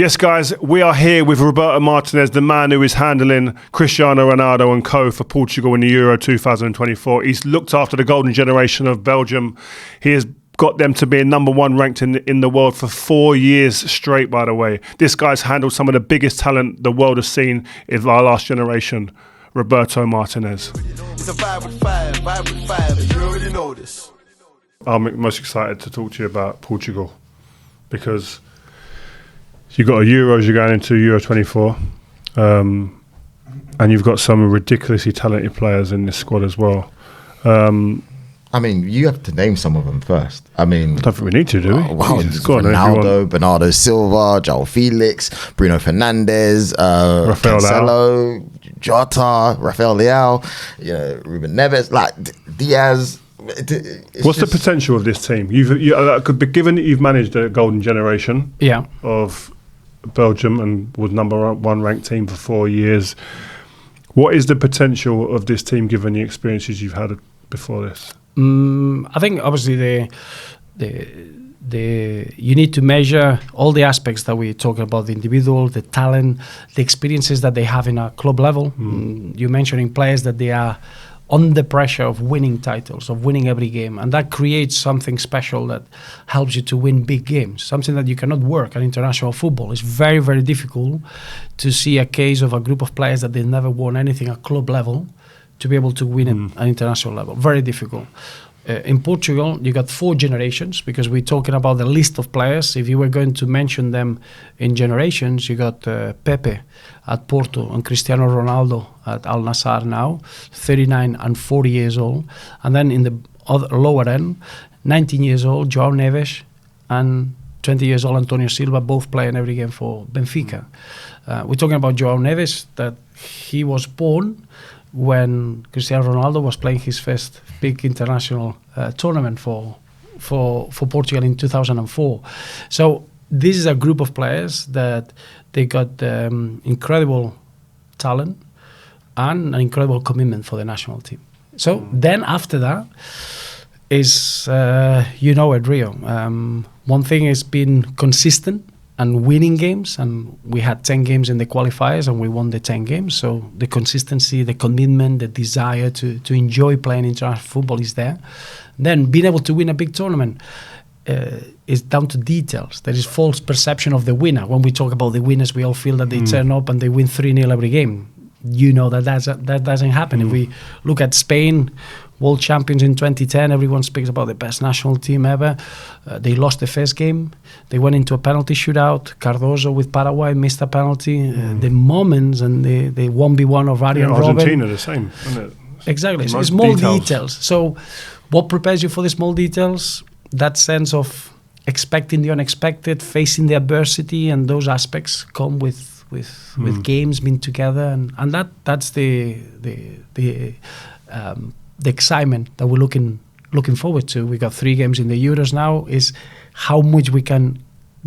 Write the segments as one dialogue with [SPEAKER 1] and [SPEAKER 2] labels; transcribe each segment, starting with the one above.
[SPEAKER 1] Yes, guys, we are here with Roberto Martinez, the man who is handling Cristiano Ronaldo and co for Portugal in the Euro 2024. He's looked after the golden generation of Belgium. He has got them to be number one ranked in the world for 4 years straight, by the way. This guy's handled some of the biggest talent the world has seen in our last generation. Roberto Martinez.
[SPEAKER 2] It's a 5 with 5 and you already know this.
[SPEAKER 1] I'm most excited to talk to you about Portugal because you've got a Euros, you're going into Euro 24, and you've got some ridiculously talented players in this squad as well.
[SPEAKER 3] I mean, you have to name some of them first. I mean,
[SPEAKER 1] I don't think we need to, do we?
[SPEAKER 3] Wow, Ronaldo, Bernardo Silva, Joao Felix, Bruno Fernandes,
[SPEAKER 1] Rafael
[SPEAKER 3] Cancelo, Jota, Rafael Leão, Ruben Neves, like Diaz.
[SPEAKER 1] What's the potential of this team? Given that you've managed a golden generation of Belgium and was number one ranked team for 4 years, what is the potential of this team given the experiences you've had before this?
[SPEAKER 4] I think obviously you need to measure all the aspects that we talk about: the individual, the talent, the experiences that they have in a club level. You're mentioning players that they are under pressure of winning titles, of winning every game, and that creates something special that helps you to win big games, something that you cannot work at international football. It's very, very difficult to see a case of a group of players that they never won anything at club level to be able to win at an international level. Very difficult. In Portugal, you got 4 generations because we're talking about the list of players. If you were going to mention them in generations, you got Pepe at Porto and Cristiano Ronaldo at Al Nassr now, 39 and 40 years old. And then in the lower end, 19 years old, Joao Neves, and 20 years old, Antonio Silva, both playing every game for Benfica. We're talking about Joao Neves, that he was born when Cristiano Ronaldo was playing his first big international tournament for Portugal in 2004. So this is a group of players that they got incredible talent and an incredible commitment for the national team. So then after that is, at Rio. One thing is being consistent and winning games, and we had 10 games in the qualifiers and we won the 10 games. So the consistency, the commitment, the desire to enjoy playing international football is there. Then being able to win a big tournament is down to details. There is false perception of the winner. When we talk about the winners, we all feel that they turn up and they win 3-0 every game. That doesn't happen. If we look at Spain, world champions in 2010, everyone speaks about the best national team ever. They lost the first game. They went into a penalty shootout. Cardozo with Paraguay missed a penalty. The moments and the 1v1 of Arjen Robben.
[SPEAKER 1] Argentina the same, isn't it?
[SPEAKER 4] Exactly. So small details. So what prepares you for the small details? That sense of expecting the unexpected, facing the adversity, and those aspects come with games being together, and that's the excitement that we're looking forward to. We got 3 games in the Euros now. Is how much we can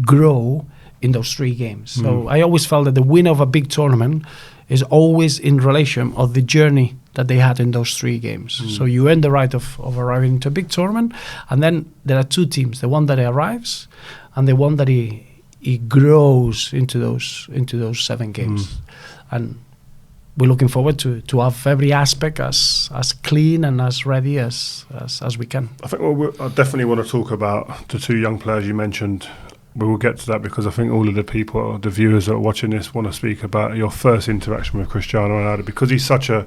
[SPEAKER 4] grow in those 3 games. So I always felt that the winner of a big tournament is always in relation of the journey that they had in those 3 games. So you earn the right of arriving to a big tournament, and then there are 2 teams: the one that arrives and the one that he grows into those 7 games. And we're looking forward to have every aspect as clean and as ready as we can.
[SPEAKER 1] I think I definitely want to talk about the 2 young players you mentioned. We will get to that because I think all of the people, the viewers that are watching this, want to speak about your first interaction with Cristiano Ronaldo, because he's such a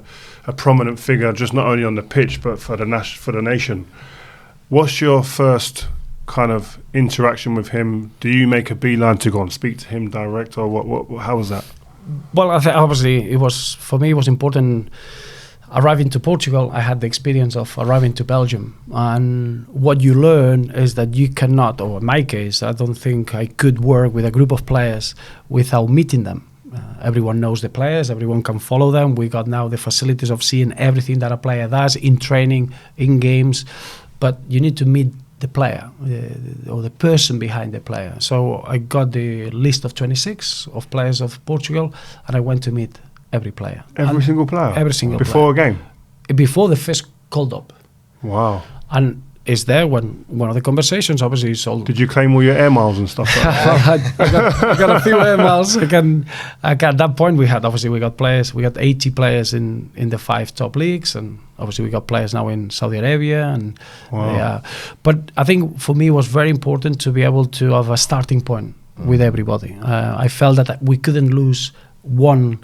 [SPEAKER 1] prominent figure, just not only on the pitch but for the nation. What's your first kind of interaction with him? Do you make a beeline to go and speak to him direct, or what? How was that?
[SPEAKER 4] Well, I think obviously it was important. Arriving to Portugal, I had the experience of arriving to Belgium, and what you learn is that you cannot, or in my case, I don't think I could work with a group of players without meeting them. Everyone knows the players, everyone can follow them. We got now the facilities of seeing everything that a player does in training, in games, but you need to meet the player or the person behind the player. So I got the list of 26 of players of Portugal, and I went to meet every player.
[SPEAKER 1] Every single player?
[SPEAKER 4] Every single
[SPEAKER 1] Before
[SPEAKER 4] player.
[SPEAKER 1] a game?
[SPEAKER 4] Before the first called up.
[SPEAKER 1] Wow.
[SPEAKER 4] And is there when one of the conversations obviously is all.
[SPEAKER 1] Did you claim all your air miles and stuff like that?
[SPEAKER 4] Well, I got a few air miles. At that point we got players. We got 80 players in the 5 top leagues, and obviously we got players now in Saudi Arabia. And
[SPEAKER 1] Wow.
[SPEAKER 4] but I think for me it was very important to be able to have a starting point with everybody. I felt that we couldn't lose one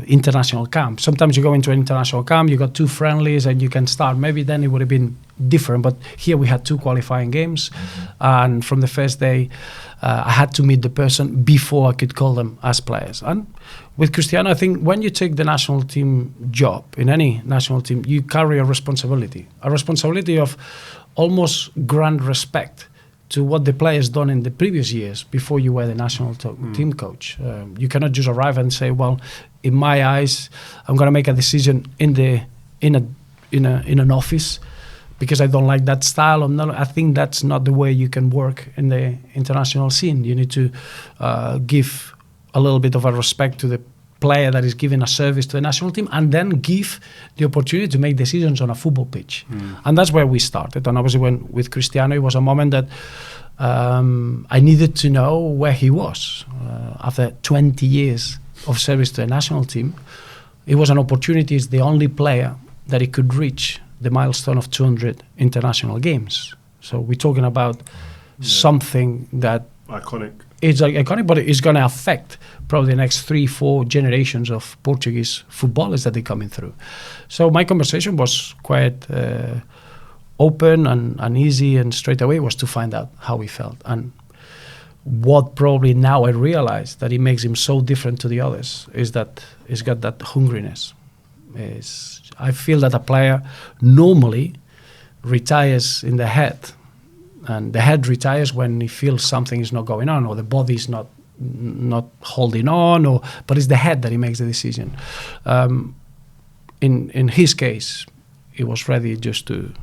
[SPEAKER 4] international camp. Sometimes you go into an international camp, you got 2 friendlies and you can start. Maybe then it would have been different, but here we had 2 qualifying games, and from the first day I had to meet the person before I could call them as players. And with Cristiano, I think when you take the national team job, in any national team, you carry a responsibility of almost grand respect to what the players done in the previous years before you were the national team coach. You cannot just arrive and say, well, in my eyes, I'm going to make a decision in an office because I don't like that style. I think that's not the way you can work in the international scene. You need to give a little bit of a respect to the player that is giving a service to the national team, and then give the opportunity to make decisions on a football pitch. And that's where we started. And obviously with Cristiano, it was a moment that I needed to know where he was. After 20 years of service to the national team, it was an opportunity. He's the only player that he could reach the milestone of 200 international games. So we're talking about something that
[SPEAKER 1] Iconic.
[SPEAKER 4] it's iconic, but it's going to affect probably the next 3-4 generations of Portuguese footballers that are coming through. So my conversation was quite open and easy, and straight away was to find out how he felt. And what probably now I realize that it makes him so different to the others is that he's got that hungriness. I feel that a player normally retires in the head, and the head retires when he feels something is not going on, or the body is not holding on, but it's the head that he makes the decision. In his case, he was ready just to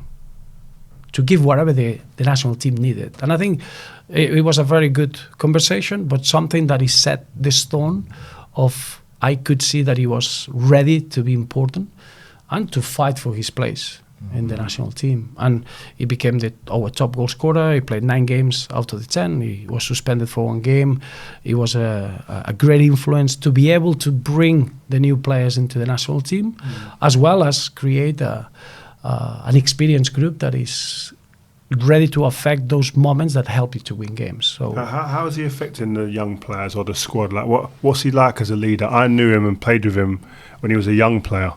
[SPEAKER 4] give whatever the national team needed. And I think it was a very good conversation, but something that he set the stone of. I could see that he was ready to be important and to fight for his place in the national team. And he became our top goal scorer. He played 9 games out of the 10. He was suspended for 1 game. He was a great influence to be able to bring the new players into the national team, as well as create an experienced group that is ready to affect those moments that help you to win games. So
[SPEAKER 1] how is he affecting the young players or the squad? Like, what's he like as a leader? I knew him and played with him when he was a young player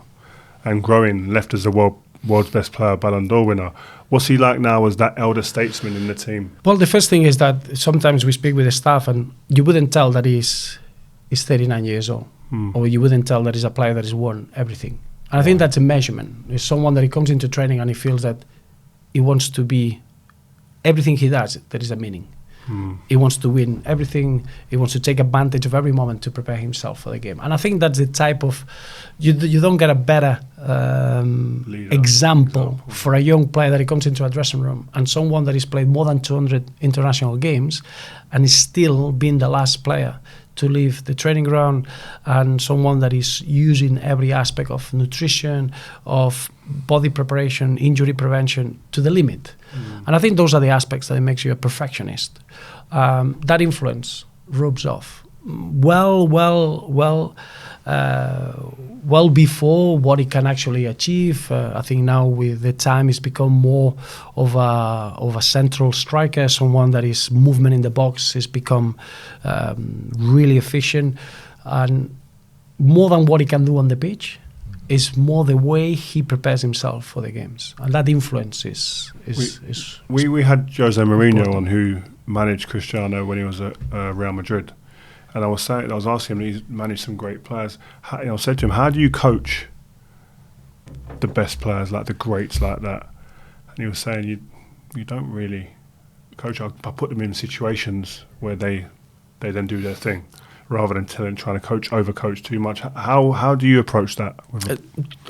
[SPEAKER 1] and growing, left as the world's best player, Ballon d'Or winner. What's he like now as that elder statesman in the team?
[SPEAKER 4] Well, the first thing is that sometimes we speak with the staff and you wouldn't tell that he's 39 years old, or you wouldn't tell that he's a player that has won everything. And I think that's a measurement. It's someone that he comes into training and he feels that he wants to be everything he does. There is a meaning. He wants to win everything. He wants to take advantage of every moment to prepare himself for the game. And I think that's the type of you don't get a better example for a young player that he comes into a dressing room and someone that has played more than 200 international games and is still being the last player to leave the training ground, and someone that is using every aspect of nutrition, of body preparation, injury prevention to the limit. And I think those are the aspects that makes you a perfectionist. That influence rubs off well before what he can actually achieve. I think now with the time he's become more of a central striker, someone that is movement in the box has become really efficient, and more than what he can do on the pitch is more the way he prepares himself for the games, and that influence is
[SPEAKER 1] we had Jose Mourinho on, who managed Cristiano when he was at Real Madrid. And I was asking him, he's managed some great players. I said to him, how do you coach the best players, like the greats like that? And he was saying, you don't really coach. I put them in situations where they then do their thing, rather than trying to overcoach too much. How do you approach that?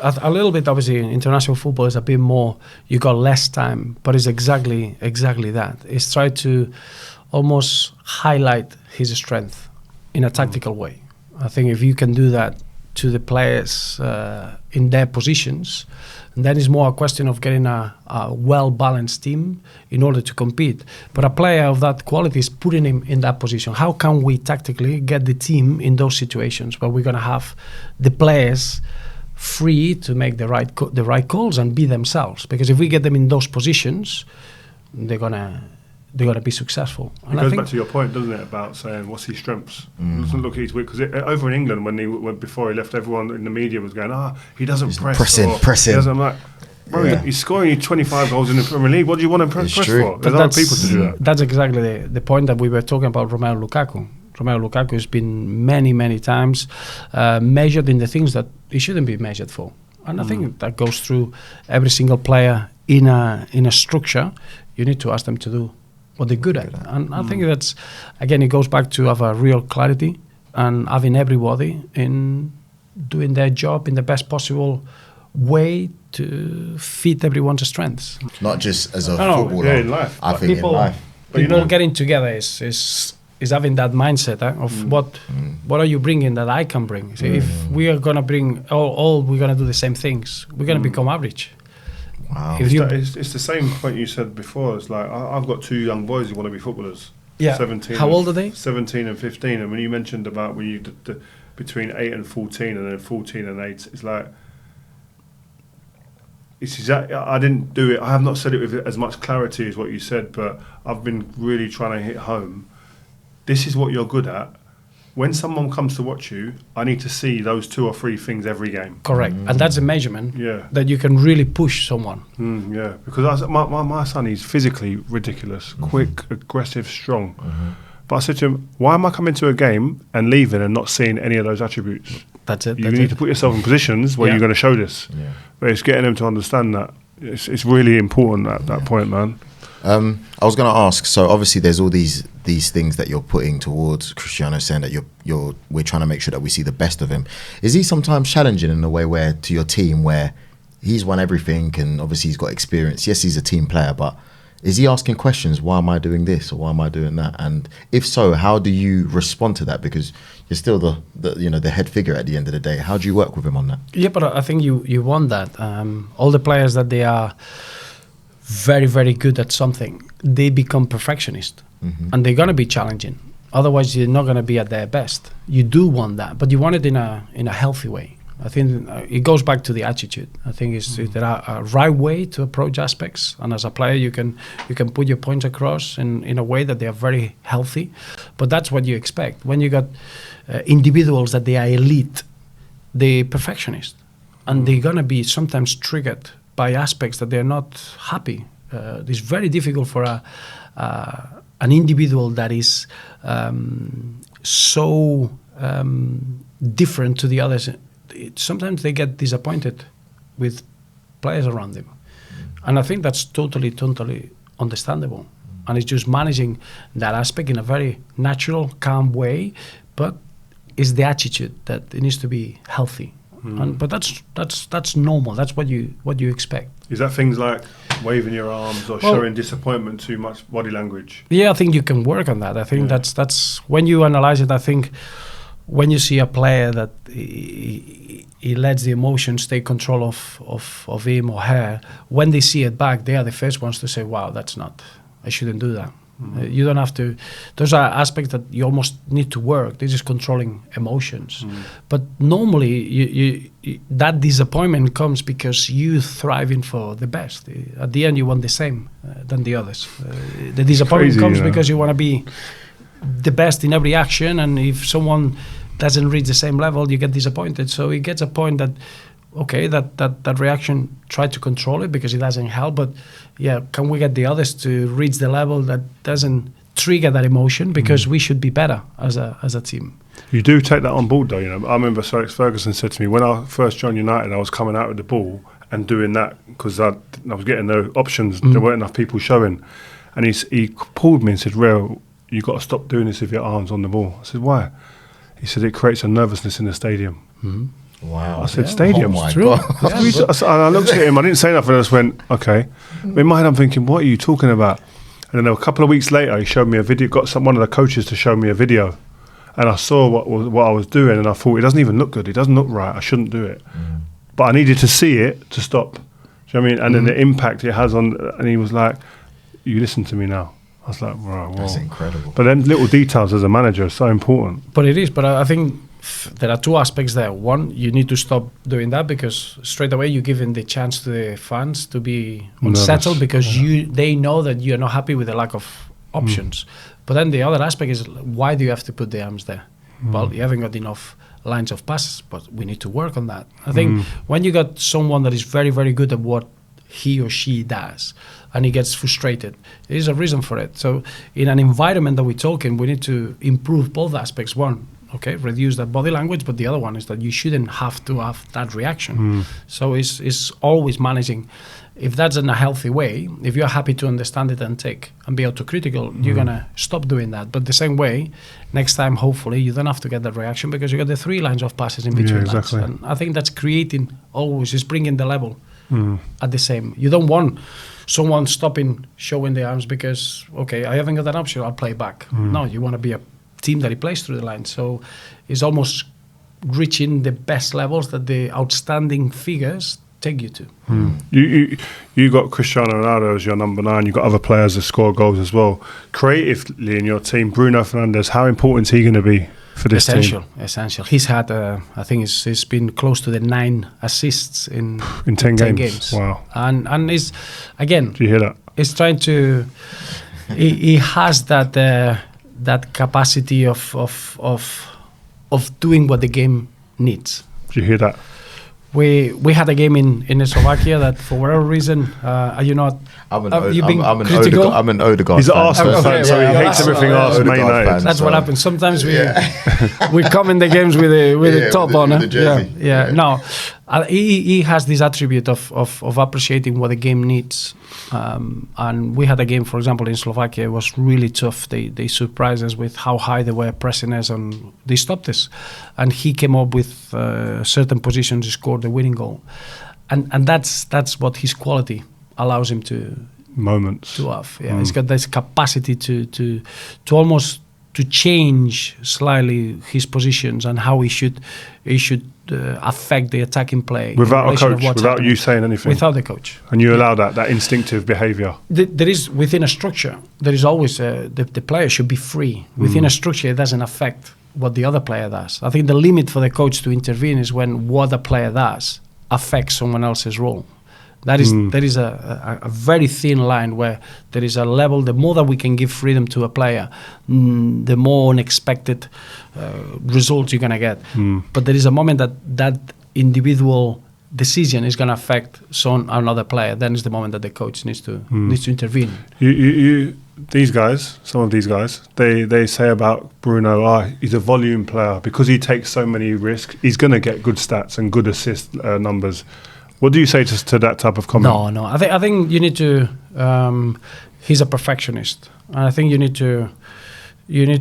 [SPEAKER 4] A little bit, obviously, international football is a bit more, you got less time, but it's exactly that. It's try to almost highlight his strength in a tactical way. I think if you can do that to the players in their positions. And then it's more a question of getting a well-balanced team in order to compete. But a player of that quality is putting him in that position. How can we tactically get the team in those situations where we're going to have the players free to make the right calls and be themselves? Because if we get them in those positions, they're gonna be successful.
[SPEAKER 1] And it goes back to your point, doesn't it, about saying what's his strengths? Doesn't look at his weak, because over in England when before he left, everyone in the media was going, he doesn't press.
[SPEAKER 3] Pressing.
[SPEAKER 1] He doesn't like. Bro, he's scoring you 25 goals in the Premier League. What do you want to press for? There's other people to do that.
[SPEAKER 4] That's exactly the point that we were talking about Romelu Lukaku. Romelu Lukaku has been many times measured in the things that he shouldn't be measured for. And I think that goes through every single player in a structure. You need to ask them to do what they're good at. And I think that's, again, it goes back to have a real clarity and having everybody in doing their job in the best possible way to fit everyone's strength's.
[SPEAKER 3] Not just as a footballer.
[SPEAKER 1] Yeah, in life.
[SPEAKER 3] I think in life.
[SPEAKER 4] People getting together is having that mindset of what are you bringing that I can bring. So if we are going to bring all we're going to do the same things, we're going to become average.
[SPEAKER 3] Wow.
[SPEAKER 1] It's the same point you said before. It's like I've got two young boys who want to be footballers.
[SPEAKER 4] Yeah.
[SPEAKER 1] 17.
[SPEAKER 4] How old are they? 17
[SPEAKER 1] and 15. And when you mentioned about when you between 8 and 14 and then 14 and 8, it's like it's exactly. I didn't do it. I have not said it with as much clarity as what you said, but I've been really trying to hit home. This is what you're good at. When someone comes to watch you, I need to see those 2 or 3 things every game.
[SPEAKER 4] Correct. And that's a measurement that you can really push someone.
[SPEAKER 1] Yeah, because my son, he's physically ridiculous, quick, aggressive, strong. But I said to him, why am I coming to a game and leaving and not seeing any of those attributes?
[SPEAKER 4] That's it.
[SPEAKER 1] You need to put yourself in positions where you're going to show this.
[SPEAKER 3] Yeah.
[SPEAKER 1] But it's getting them to understand that. It's really important at that point, man.
[SPEAKER 3] I was going to ask, so obviously there's all these things that you're putting towards Cristiano, saying that we're trying to make sure that we see the best of him. Is he sometimes challenging in a way where to your team where he's won everything and obviously he's got experience? Yes, he's a team player, but is he asking questions? Why am I doing this or why am I doing that? And if so, how do you respond to that? Because you're still the head figure at the end of the day. How do you work with him on that? Yeah,
[SPEAKER 4] but I think you want that. All the players that they are very good at something, they become perfectionists, and they're gonna be challenging. Otherwise, you're not gonna be at their best. You do want that, but you want it in a healthy way. I think it goes back to the attitude. I think there are a right way to approach aspects, and as a player, you can put your points across in a way that they are very healthy. But that's what you expect when you got individuals that they are elite, they're perfectionists, and they're gonna be sometimes triggered by aspects that they're not happy. It's very difficult for an individual that is so different to the others. Sometimes they get disappointed with players around them. And I think that's totally understandable. And it's just managing that aspect in a very natural, calm way, but it's the attitude that it needs to be healthy. But that's normal. That's what you expect.
[SPEAKER 1] Is that things like waving your arms or showing disappointment, too much body language?
[SPEAKER 4] Yeah, I think you can work on that. I think that's when you analyze it. I think when you see a player that he lets the emotions take control of him or her, when they see it back, they are the first ones to say, "Wow, I shouldn't do that." You don't have to. Those are aspects that you almost need to work. This is controlling emotions. But normally, you that disappointment comes because you thriving for the best. At the end, you want the same than the others. The disappointment comes because you want to be the best in every action, and if someone doesn't reach the same level, you get disappointed. So it gets a point that, okay, that reaction, try to control it because it doesn't help, but can we get the others to reach the level that doesn't trigger that emotion, because we should be better as a team.
[SPEAKER 1] You do take that on board though, I remember Sir Alex Ferguson said to me, when I first joined United, I was coming out with the ball and doing that because I was getting the options, there weren't enough people showing, and he pulled me and said, "Real, you got to stop doing this with your arms on the ball." I said, "Why?" He said, "It creates a nervousness in the stadium."
[SPEAKER 3] Wow.
[SPEAKER 1] I said, "Stadium?"
[SPEAKER 3] Oh my
[SPEAKER 1] True.
[SPEAKER 3] God.
[SPEAKER 1] I looked at him, I didn't say nothing, I just went, "Okay." In my head I'm thinking, what are you talking about? And then a couple of weeks later he showed me a video, got one of the coaches to show me a video, and I saw what I was doing, and I thought, it doesn't even look good. It doesn't look right. I shouldn't do it. But I needed to see it to stop. Do you know what I mean? And then the impact it has on, and he was like, you listen to me now. I was like, right, well.
[SPEAKER 3] That's incredible.
[SPEAKER 1] But then little details as a manager are so important.
[SPEAKER 4] But it is. But I think there are two aspects there. One, you need to stop doing that because straight away you're giving the chance to the fans to be unsettled because they know that you're not happy with the lack of options. But then the other aspect is, why do you have to put the arms there? Well, you haven't got enough lines of passes, but we need to work on that. I think when you got someone that is very, very good at what he or she does, and he gets frustrated, there is a reason for it. So in an environment that we're talking, we need to improve both aspects. One, okay, reduce that body language, but the other one is that you shouldn't have to have that reaction. So it's always managing. If that's in a healthy way, if you're happy to understand it and take and be autocritical, you're going to stop doing that. But the same way, next time, hopefully, you don't have to get that reaction because you got the 3 lines of passes in between.
[SPEAKER 1] Yeah, exactly.
[SPEAKER 4] And I think that's creating always, is bringing the level at the same. You don't want someone stopping, showing the arms because, okay, I haven't got that option, I'll play back. No, you want to be a team that he plays through the line. So it's almost reaching the best levels that the outstanding figures take you to.
[SPEAKER 1] You got Cristiano Ronaldo as your number 9. You got other players that score goals as well. Creatively in your team, Bruno Fernandes, how important is he going to be for this team?
[SPEAKER 4] Essential. He's had, I think it's been close to the 9 assists in
[SPEAKER 1] 10 games. Wow.
[SPEAKER 4] And he's, again,
[SPEAKER 1] do you hear that?
[SPEAKER 4] He's trying to. he has that capacity of doing what the game needs.
[SPEAKER 1] Do you hear that?
[SPEAKER 4] We had a game in Slovakia that for whatever reason, you know,
[SPEAKER 3] I'm an Odegaard
[SPEAKER 1] He's an Arsenal
[SPEAKER 3] fan,
[SPEAKER 1] so he hates everything Arsenal. Man United.
[SPEAKER 4] That's what happens. Sometimes we come in the games with the top on. No, he has this attribute of appreciating what the game needs. And we had a game, for example, in Slovakia. It was really tough. They surprised us with how high they were pressing us, and they stopped us. And he came up with certain positions, he scored the winning goal, and that's what his quality allows him to have. Yeah, he's got this capacity to almost to change slightly his positions and how he should affect the attacking play
[SPEAKER 1] without a coach, without you saying anything.
[SPEAKER 4] Without the coach,
[SPEAKER 1] and you allow that instinctive behaviour.
[SPEAKER 4] There is within a structure. There is always the player should be free within a structure. It doesn't affect what the other player does. I think the limit for the coach to intervene is when what the player does affects someone else's role. There is a very thin line where there is a level. The more that we can give freedom to a player, the more unexpected results you're gonna get. But there is a moment that individual decision is gonna affect another player. Then is the moment that the coach needs to intervene.
[SPEAKER 1] Some of these guys, they say about Bruno, he's a volume player because he takes so many risks. He's gonna get good stats and good assist numbers. What do you say to that type of comment?
[SPEAKER 4] No. I think you need to. He's a perfectionist, and I think you need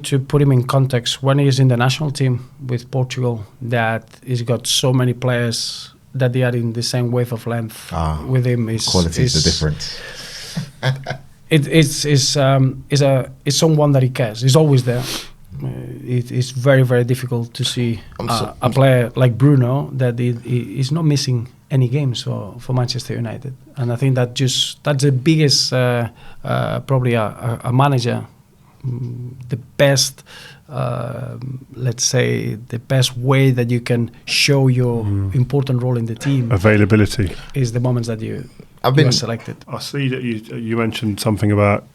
[SPEAKER 4] to put him in context when he is in the national team with Portugal. That he's got so many players that they are in the same wave of length with him.
[SPEAKER 3] Quality is the difference.
[SPEAKER 4] It's someone that he cares. He's always there. It's very, very difficult to see a player like Bruno that is not missing any games for Manchester United, and I think that's the biggest probably a manager, the best let's say the best way that you can show your important role in the team.
[SPEAKER 1] Availability
[SPEAKER 4] is the moments that you are selected.
[SPEAKER 1] I see that you mentioned something about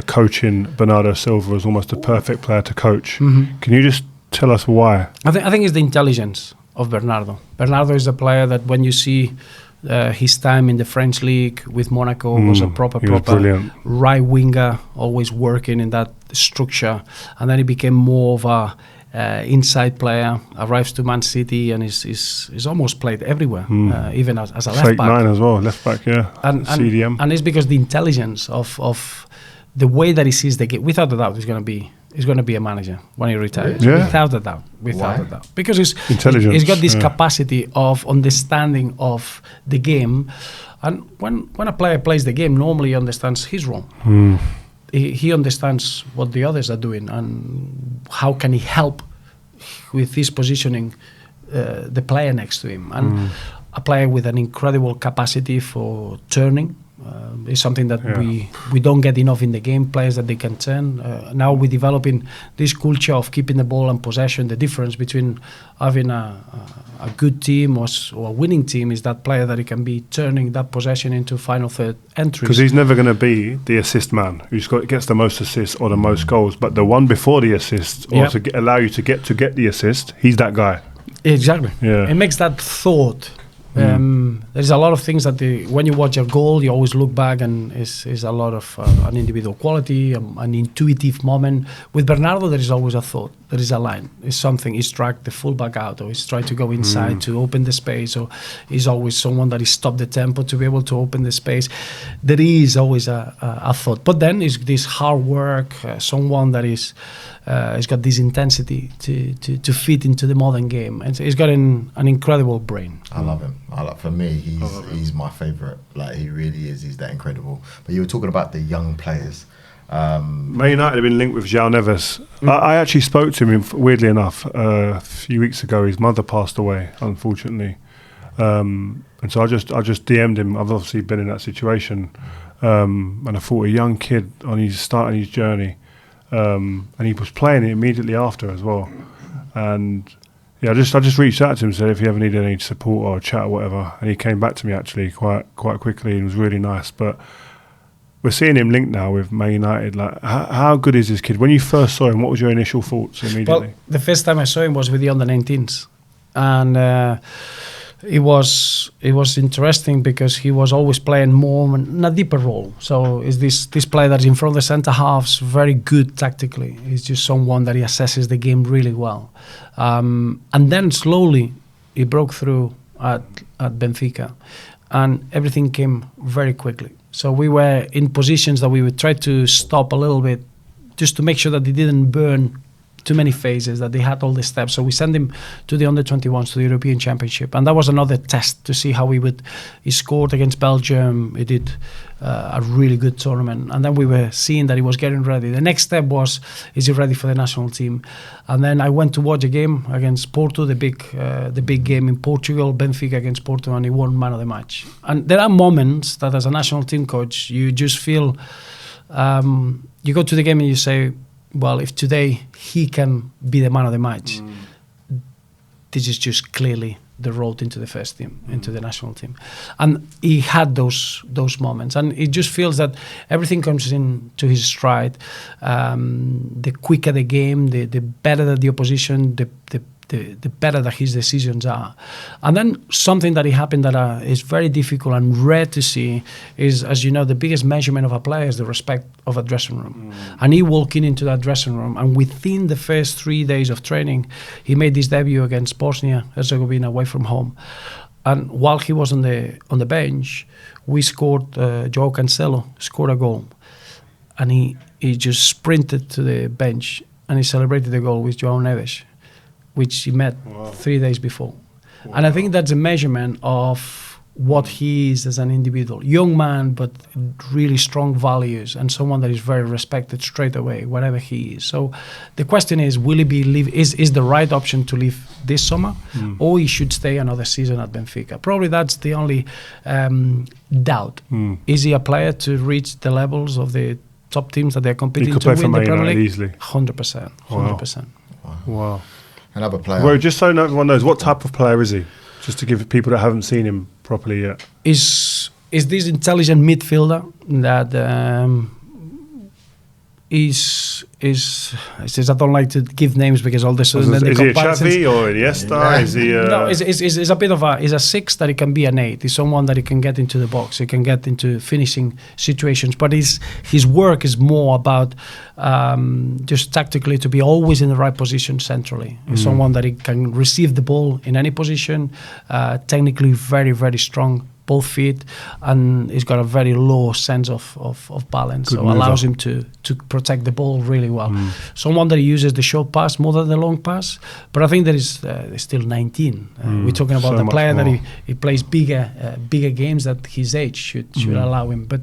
[SPEAKER 1] coaching Bernardo Silva as almost a perfect player to coach. Can you just tell us why? I
[SPEAKER 4] think it's the intelligence of Bernardo. Bernardo is a player that when you see his time in the French league with Monaco was a proper right winger, always working in that structure, and then he became more of a inside player. Arrives to Man City and is almost played everywhere, even as a left back. 9 as well, left back, and CDM. And it's because the intelligence of the way that he sees the game. Without a doubt, he's going to be a manager when he retires. Without a doubt. Because he's got this capacity of understanding of the game, and when a player plays the game, normally he understands his role. He understands what the others are doing and how can he help with his positioning the player next to him, and a player with an incredible capacity for turning. Is something that we don't get enough in the game. Players that they can turn. Now we're developing this culture of keeping the ball and possession. The difference between having a good team or a winning team is that player that he can be turning that possession into final third entries.
[SPEAKER 1] Because he's never going to be the assist man who gets the most assists or the most goals, but the one before the assist or to allow you to get the assist, he's that guy.
[SPEAKER 4] Exactly.
[SPEAKER 1] Yeah.
[SPEAKER 4] It makes that thought. There's a lot of things that when you watch a goal, you always look back, and is a lot of an individual quality, an intuitive moment. With Bernardo, there is always a thought. There is a line. It's something. He's dragged the fullback out, or he's tried to go inside to open the space, or he's always someone that is stopped the tempo to be able to open the space. There is always a thought. But then is this hard work, someone that is has got this intensity to fit into the modern game, and he's got an incredible brain.
[SPEAKER 3] I love him. For me, he's my favourite. Like, he really is. He's that incredible. But you were talking about the young players.
[SPEAKER 1] Man United have been linked with Joao Neves. I actually spoke to him, weirdly enough, a few weeks ago. His mother passed away, unfortunately, and so I just DM'd him. I've obviously been in that situation, and I thought a young kid on his starting his journey, and he was playing it immediately after as well, and. Yeah, I just reached out to him and said if he ever needed any support or a chat or whatever, and he came back to me actually quite quickly, and it was really nice. But we're seeing him linked now with Man United. Like, how good is this kid? When you first saw him, what was your initial thoughts immediately?
[SPEAKER 4] Well, the first time I saw him was with the under-19s, and it was interesting because he was always playing more in a deeper role. So is this player that's in front of the centre halves, very good tactically. He's just someone that he assesses the game really well. And then slowly he broke through at Benfica, and everything came very quickly. So we were in positions that we would try to stop a little bit, just to make sure that he didn't burn too many phases, that they had all the steps. So we sent him to the under-21s, to the European Championship, and that was another test to see how he scored against Belgium. He did a really good tournament, and then we were seeing that he was getting ready. The next step was, is he ready for the national team? And then I went to watch a game against Porto, the big game in Portugal, Benfica against Porto, and he won man of the match. And there are moments that as a national team coach, you just feel, you go to the game and you say, well, if today he can be the man of the match, this is just clearly the road into the first team, into the national team. And he had those moments, and it just feels that everything comes into his stride. The quicker the game, the better that the opposition, the better that his decisions are. And then something that happened that is very difficult and rare to see is, as you know, the biggest measurement of a player is the respect of a dressing room. And he walked into that dressing room, and within the first 3 days of training, he made his debut against Bosnia-Herzegovina away from home. And while he was on the bench, we scored, Joao Cancelo scored a goal. And he just sprinted to the bench, and he celebrated the goal with Joao Neves, which he met 3 days before. Wow. And I think that's a measurement of what he is as an individual. Young man, but really strong values, and someone that is very respected straight away, whatever he is. So the question is, will he is the right option to leave this summer, or he should stay another season at Benfica? Probably that's the only doubt. Is he a player to reach the levels of the top teams that they're competing to win the Premier League?
[SPEAKER 1] Easily.
[SPEAKER 4] 100%. 100%.
[SPEAKER 1] Wow.
[SPEAKER 3] Another player.
[SPEAKER 1] Well, just so everyone knows, what type of player is he? Just to give people that haven't seen him properly yet.
[SPEAKER 4] Is this intelligent midfielder that is I don't like to give names because all this.
[SPEAKER 1] Is he a Xavi or Iniesta? Yeah. Is he?
[SPEAKER 4] No, is a bit of is a 6 that he can be an 8. He's someone that he can get into the box. He can get into finishing situations. But his work is more about just tactically to be always in the right position centrally. He's someone that he can receive the ball in any position. Technically very, very strong. Both feet, and he's got a very low sense of balance, so allows him to protect the ball really well. Someone that uses the short pass more than the long pass, but I think that is still 19. We're talking about a player that he plays bigger games that his age should allow him, but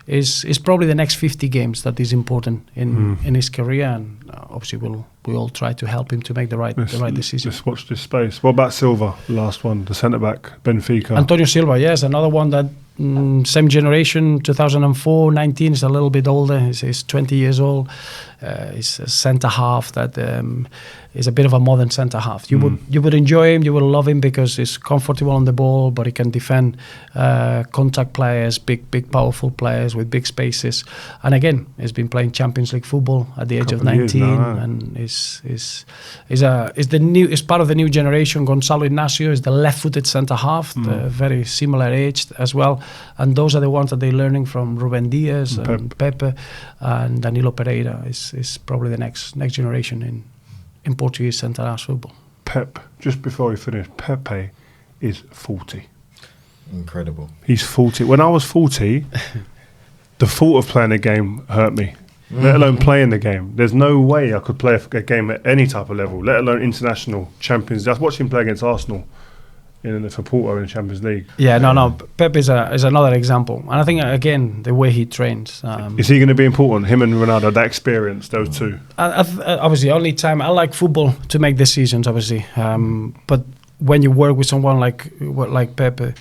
[SPEAKER 4] it's probably the next 50 games that is important in his career, obviously we all try to help him to make the right decision.
[SPEAKER 1] Let's watch this space. What about Silva, last one, the centre back, Benfica?
[SPEAKER 4] Antonio Silva, yes, another one that same generation, 2004, 19, is a little bit older. He's 20 years old. He's a centre half that is a bit of a modern centre half. You would enjoy him, you will love him because he's comfortable on the ball, but he can defend contact players, big powerful players with big spaces. And again, he's been playing Champions League football at the age of 19, and is part of the new generation. Gonzalo Ignacio is the left-footed centre half, very similar age as well. And those are the ones that they're learning from Ruben Diaz and Pepe, and Danilo Pereira is probably the next generation in Portuguese centre-half football.
[SPEAKER 1] Pep, just before we finish, Pepe is 40.
[SPEAKER 3] Incredible.
[SPEAKER 1] He's 40. When I was 40, the thought of playing a game hurt me, let alone playing the game. There's no way I could play a game at any type of level, let alone international Champions. I was watching him play against Arsenal for Porto in the Champions League.
[SPEAKER 4] Yeah, no. Pep is another example. And I think, again, the way he trains.
[SPEAKER 1] Is he going to be important, him and Ronaldo, that experience, those two?
[SPEAKER 4] Obviously, only time. I like football to make decisions, obviously. But when you work with someone like Pepe,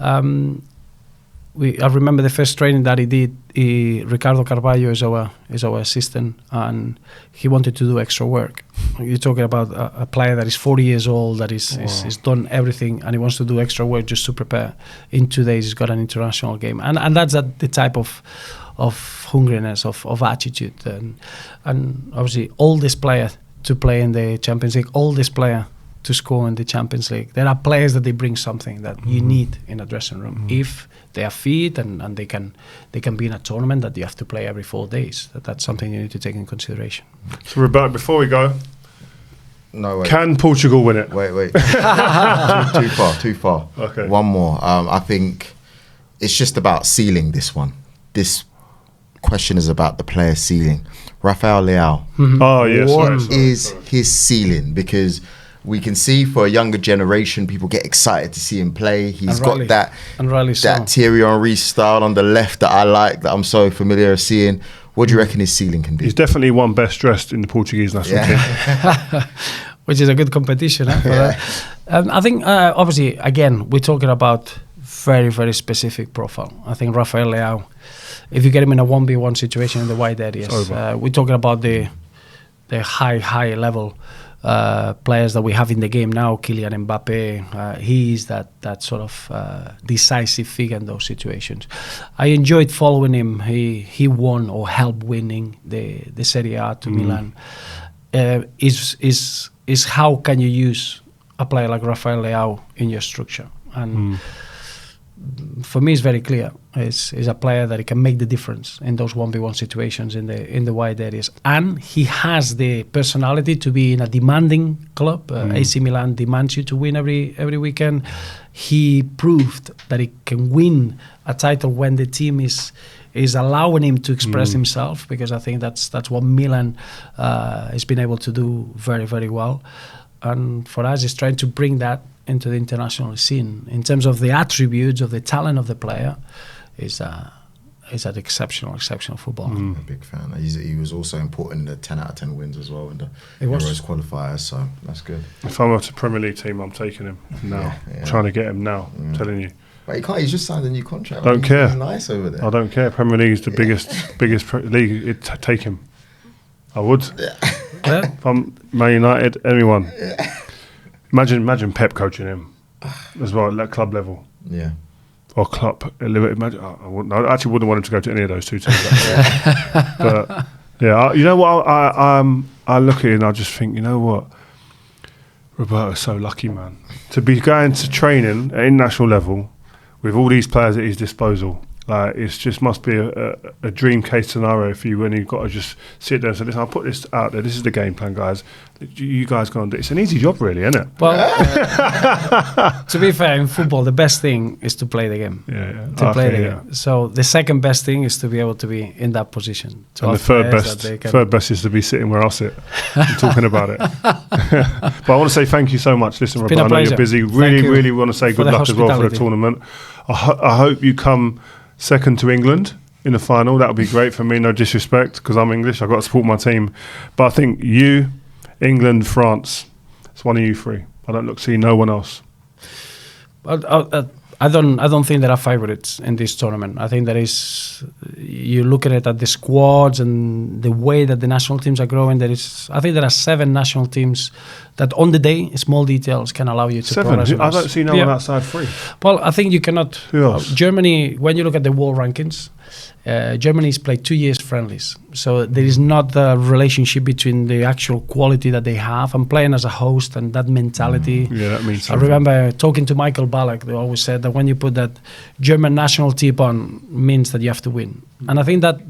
[SPEAKER 4] I remember the first training that he did. Ricardo Carvalho is our assistant, and he wanted to do extra work. You're talking about a player that is 40 years old, that is done everything, and he wants to do extra work just to prepare. In 2 days, he's got an international game, and that's the type of hungriness, of attitude, and obviously all this player to play in the Champions League, all this player to score in the Champions League. There are players that they bring something that you need in a dressing room. If they are fit and they can be in a tournament that you have to play every 4 days. That's something you need to take in consideration.
[SPEAKER 1] So Roberto, before we go,
[SPEAKER 3] no way.
[SPEAKER 1] Can Portugal win it?
[SPEAKER 3] Wait. Too far.
[SPEAKER 1] Okay.
[SPEAKER 3] One more. I think it's just about ceiling this one. This question is about the player's ceiling. Rafael Leão.
[SPEAKER 1] Oh, yes.
[SPEAKER 3] What is his ceiling? Because we can see for a younger generation, people get excited to see him play. He's got that Thierry Henry style on the left that I like, that I'm so familiar with seeing. What do you reckon his ceiling can be?
[SPEAKER 1] He's definitely one best dressed in the Portuguese national team.
[SPEAKER 4] Which is a good competition. I think, obviously, again, we're talking about very, very specific profile. I think Rafael Leão, if you get him in a 1v1 situation in the wide areas, we're talking about the high level players that we have in the game now. Kylian Mbappe, he is that sort of decisive figure in those situations. I enjoyed following him. He won or helped winning the Serie A to Milan. Is how can you use a player like Rafael Leão in your structure? And for me, it's very clear. Is a player that he can make the difference in those 1v1 situations in the wide areas, and he has the personality to be in a demanding club. AC Milan demands you to win every weekend. He proved that he can win a title when the team is allowing him to express himself, because I think that's what Milan has been able to do very, very well. And for us, it's trying to bring that into the international scene. In terms of the attributes of the talent of the player, is an exceptional footballer.
[SPEAKER 3] I'm a big fan. He was also important in the 10 out of 10 wins as well in the Euros qualifiers, so that's good.
[SPEAKER 1] If I'm at a Premier League team, I'm taking him now.
[SPEAKER 3] Yeah.
[SPEAKER 1] Trying to get him now, I'm telling you.
[SPEAKER 3] But he can't, he's just signed a new contract.
[SPEAKER 1] Don't care.
[SPEAKER 3] He's nice over there.
[SPEAKER 1] I don't care. Premier League is the biggest league. Take him. I would. If I'm Man United, anyone. Imagine Pep coaching him as well at club level.
[SPEAKER 3] Yeah.
[SPEAKER 1] Or Klopp. Imagine, I actually wouldn't want him to go to any of those two teams. But yeah, you know what? I look at it and I just think, you know what? Roberto's so lucky, man, to be going to training at international level with all these players at his disposal. Like, it just must be a dream case scenario for you when you've got to just sit there and say, listen, I'll put this out there. This is the game plan, guys. You guys go and do it. It's an easy job, really, isn't it?
[SPEAKER 4] Well, to be fair, in football, the best thing is to play the game. Play the game. So the second best thing is to be able to be in that position.
[SPEAKER 1] And the third best is to be sitting where I sit and talking about it. But I want to say thank you so much. Listen, Roberto, I know you're busy. Really want to say good luck as well for the tournament. I hope you come second to England in the final. That would be great for me. No disrespect, because I'm English. I've got to support my team. But I think you, England, France. It's one of you three. I don't see no one else.
[SPEAKER 4] I don't think there are favourites in this tournament. I think you look at it at the squads and the way that the national teams are growing. I think there are 7 national teams that on the day, small details can allow you to
[SPEAKER 1] 7?
[SPEAKER 4] progress.
[SPEAKER 1] I don't see no one outside 3.
[SPEAKER 4] Well, I think you cannot.
[SPEAKER 1] Who else?
[SPEAKER 4] Germany, when you look at the world rankings, Germany's played 2 years friendlies. So there is not the relationship between the actual quality that they have and playing as a host and that mentality.
[SPEAKER 1] Yeah, that means
[SPEAKER 4] I
[SPEAKER 1] something.
[SPEAKER 4] remember talking to Michael Ballack, they always said that when you put that German national tip on means that you have to win. And I think that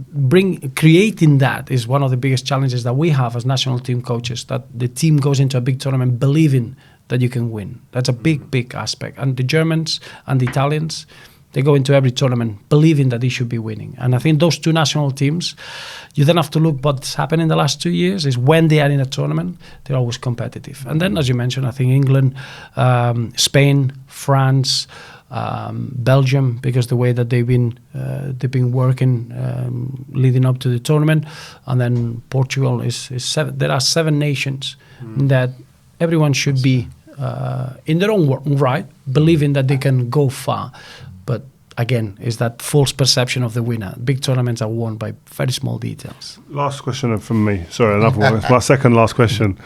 [SPEAKER 4] creating that is one of the biggest challenges that we have as national team coaches, that the team goes into a big tournament believing that you can win. That's a big aspect. And the Germans and the Italians, they go into every tournament believing that they should be winning. And I think those 2 national teams, you then have to look what's happened in the last 2 years is when they are in a tournament, they're always competitive. And then, as you mentioned, I think England, Spain, France, Belgium, because the way that they've been working leading up to the tournament, and then Portugal is 7. There are 7 nations that everyone should be in their own right, believing that they can go far. But again, is that false perception of the winner. Big tournaments are won by very small details.
[SPEAKER 1] Last question from me. Sorry, another one. It's my second last question.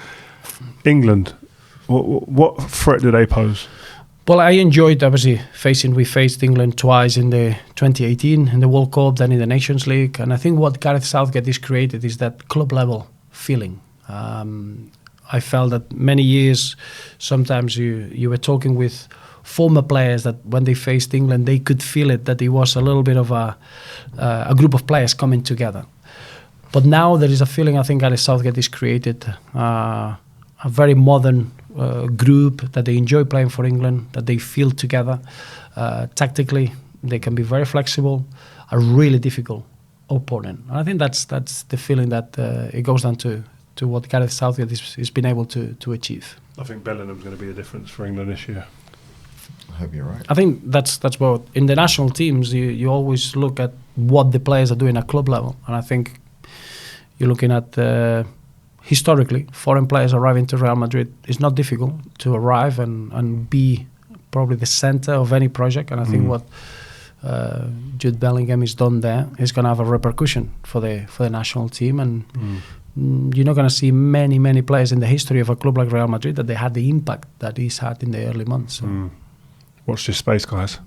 [SPEAKER 1] England, what threat do they pose?
[SPEAKER 4] Well, I enjoyed, obviously, we faced England twice in the 2018 in the World Cup, then in the Nations League. And I think what Gareth Southgate has created is that club-level feeling. I felt that many years, sometimes you were talking with former players that when they faced England, they could feel it, that it was a little bit of a group of players coming together. But now there is a feeling, I think Gareth Southgate has created a very modern group that they enjoy playing for England, that they feel together. Tactically, they can be very flexible, a really difficult opponent. And I think that's the feeling that it goes down to what Gareth Southgate has been able to achieve.
[SPEAKER 1] I think Bellingham's going to be the difference for England this year.
[SPEAKER 3] I hope you're right.
[SPEAKER 4] I think that's what in the national teams you always look at what the players are doing at club level, and I think you're looking at historically foreign players arriving to Real Madrid. It's not difficult to arrive and be probably the center of any project, and I think what Jude Bellingham has done there is going to have a repercussion for the national team, and you're not going to see many players in the history of a club like Real Madrid that they had the impact that he's had in the early months. So.
[SPEAKER 1] Watch this space, guys.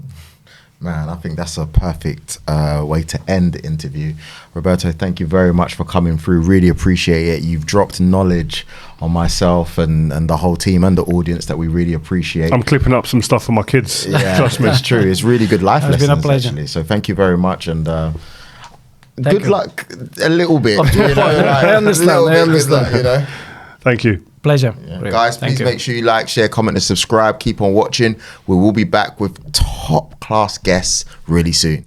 [SPEAKER 3] Man, I think that's a perfect way to end the interview. Roberto, thank you very much for coming through. Really appreciate it. You've dropped knowledge on myself and the whole team and the audience that we really appreciate.
[SPEAKER 1] I'm clipping up some stuff for my kids.
[SPEAKER 3] Yeah,
[SPEAKER 1] Trust me.
[SPEAKER 3] It's true. It's really good life lessons.
[SPEAKER 4] It's been a pleasure.
[SPEAKER 3] Actually. So thank you very much, and good
[SPEAKER 4] you.
[SPEAKER 3] luck a little bit.
[SPEAKER 4] I understand.
[SPEAKER 3] You know.
[SPEAKER 1] Thank you.
[SPEAKER 4] Pleasure.
[SPEAKER 3] Yeah.
[SPEAKER 4] Really.
[SPEAKER 3] Guys,
[SPEAKER 4] Thank
[SPEAKER 3] please
[SPEAKER 4] you.
[SPEAKER 3] make sure you like, share, comment and subscribe. Keep on watching. We will be back with top class guests really soon.